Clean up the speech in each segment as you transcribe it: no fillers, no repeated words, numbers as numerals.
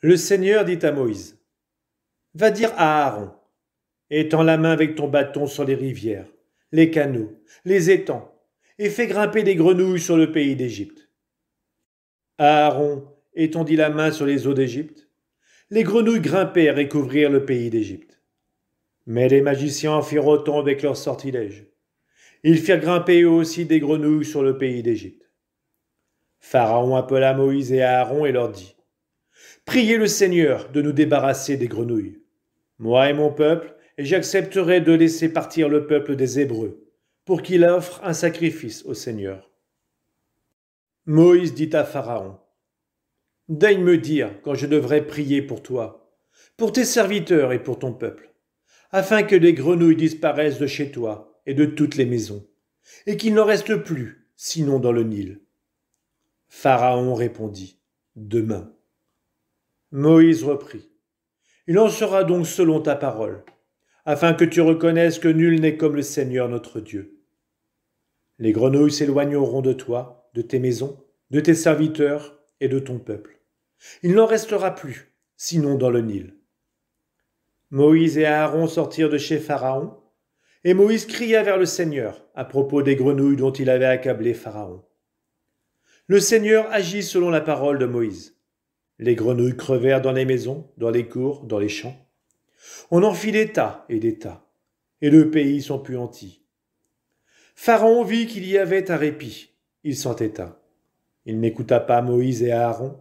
Le Seigneur dit à Moïse, « Va dire à Aaron, étends la main avec ton bâton sur les rivières, les canaux, les étangs, et fais grimper des grenouilles sur le pays d'Égypte. » Aaron étendit la main sur les eaux d'Égypte. Les grenouilles grimpèrent et couvrirent le pays d'Égypte. Mais les magiciens en firent autant avec leurs sortilèges. Ils firent grimper eux aussi des grenouilles sur le pays d'Égypte. Pharaon appela Moïse et Aaron et leur dit, « Priez le Seigneur de nous débarrasser des grenouilles. Moi et mon peuple, et j'accepterai de laisser partir le peuple des Hébreux, pour qu'il offre un sacrifice au Seigneur. » Moïse dit à Pharaon, « Daigne me dire quand je devrais prier pour toi, pour tes serviteurs et pour ton peuple, afin que les grenouilles disparaissent de chez toi et de toutes les maisons, et qu'il n'en reste plus, sinon dans le Nil. » Pharaon répondit, « Demain. » Moïse reprit, « Il en sera donc selon ta parole, afin que tu reconnaisses que nul n'est comme le Seigneur notre Dieu. Les grenouilles s'éloigneront de toi, de tes maisons, de tes serviteurs et de ton peuple. Il n'en restera plus, sinon dans le Nil. » Moïse et Aaron sortirent de chez Pharaon, et Moïse cria vers le Seigneur à propos des grenouilles dont il avait accablé Pharaon. Le Seigneur agit selon la parole de Moïse. Les grenouilles crevèrent dans les maisons, dans les cours, dans les champs. On en fit des tas, et le pays s'empuantit. Pharaon vit qu'il y avait un répit, il s'entêta. Il n'écouta pas Moïse et Aaron,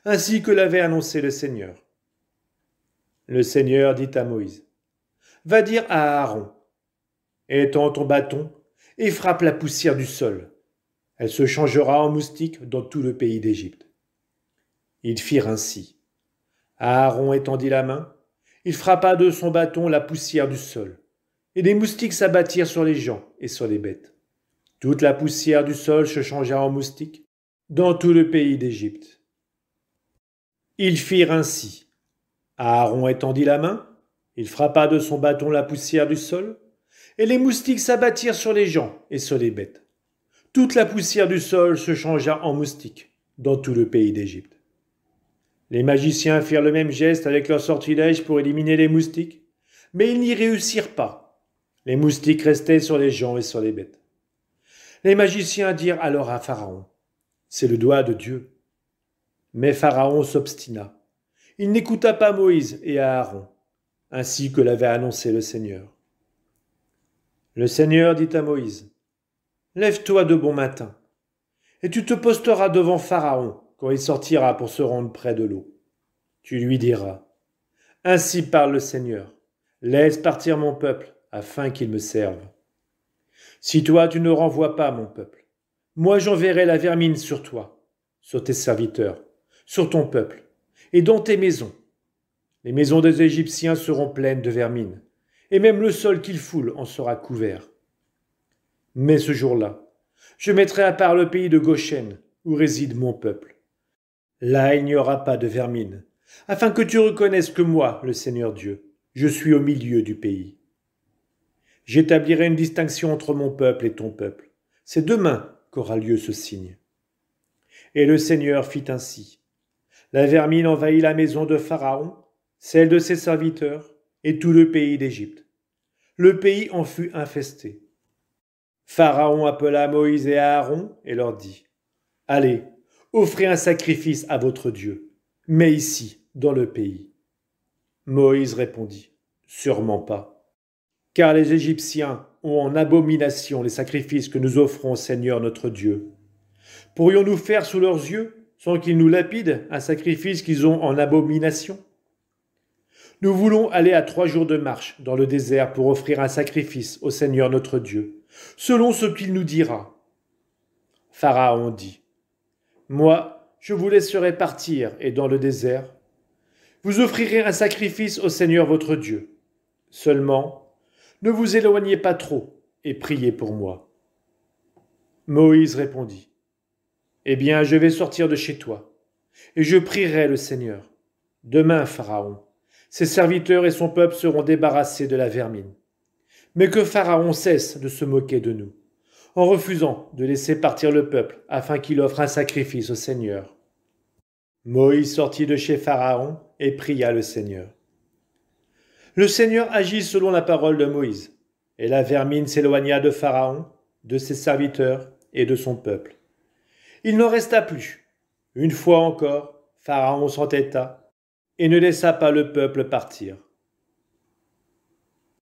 ainsi que l'avait annoncé le Seigneur. Le Seigneur dit à Moïse, « Va dire à Aaron, étends ton bâton et frappe la poussière du sol. Elle se changera en moustique dans tout le pays d'Égypte. » Ils firent ainsi. Aaron étendit la main, il frappa de son bâton la poussière du sol, et des moustiques s'abattirent sur les gens et sur les bêtes. Toute la poussière du sol se changea en moustiques dans tout le pays d'Égypte. Ils firent ainsi. Aaron étendit la main, il frappa de son bâton la poussière du sol, et les moustiques s'abattirent sur les gens et sur les bêtes. Toute la poussière du sol se changea en moustiques dans tout le pays d'Égypte. Les magiciens firent le même geste avec leurs sortilèges pour éliminer les moustiques, mais ils n'y réussirent pas. Les moustiques restaient sur les gens et sur les bêtes. Les magiciens dirent alors à Pharaon, « C'est le doigt de Dieu. » Mais Pharaon s'obstina. Il n'écouta pas Moïse et Aaron, ainsi que l'avait annoncé le Seigneur. Le Seigneur dit à Moïse, « Lève-toi de bon matin, et tu te posteras devant Pharaon quand il sortira pour se rendre près de l'eau. Tu lui diras, « Ainsi parle le Seigneur, laisse partir mon peuple, afin qu'il me serve. Si toi tu ne renvoies pas mon peuple, moi j'enverrai la vermine sur toi, sur tes serviteurs, sur ton peuple, et dans tes maisons. Les maisons des Égyptiens seront pleines de vermine, et même le sol qu'ils foulent en sera couvert. Mais ce jour-là, je mettrai à part le pays de Goshen, où réside mon peuple. Là il n'y aura pas de vermine, afin que tu reconnaisses que moi, le Seigneur Dieu, je suis au milieu du pays. J'établirai une distinction entre mon peuple et ton peuple. C'est demain qu'aura lieu ce signe. » Et le Seigneur fit ainsi. La vermine envahit la maison de Pharaon, celle de ses serviteurs, et tout le pays d'Égypte. Le pays en fut infesté. Pharaon appela Moïse et Aaron et leur dit, « Allez, offrez un sacrifice à votre Dieu, mais ici, dans le pays. » Moïse répondit, « Sûrement pas, car les Égyptiens ont en abomination les sacrifices que nous offrons au Seigneur notre Dieu. Pourrions-nous faire sous leurs yeux, sans qu'ils nous lapident, un sacrifice qu'ils ont en abomination? Nous voulons aller à 3 jours de marche dans le désert pour offrir un sacrifice au Seigneur notre Dieu, selon ce qu'il nous dira. » Pharaon dit, « Moi, je vous laisserai partir et dans le désert, vous offrirez un sacrifice au Seigneur votre Dieu. Seulement, ne vous éloignez pas trop et priez pour moi. » Moïse répondit, « Eh bien, je vais sortir de chez toi, et je prierai le Seigneur. Demain, Pharaon, ses serviteurs et son peuple seront débarrassés de la vermine. Mais que Pharaon cesse de se moquer de nous, en refusant de laisser partir le peuple afin qu'il offre un sacrifice au Seigneur. » Moïse sortit de chez Pharaon et pria le Seigneur. Le Seigneur agit selon la parole de Moïse, et la vermine s'éloigna de Pharaon, de ses serviteurs et de son peuple. Il n'en resta plus. Une fois encore, Pharaon s'entêta et ne laissa pas le peuple partir.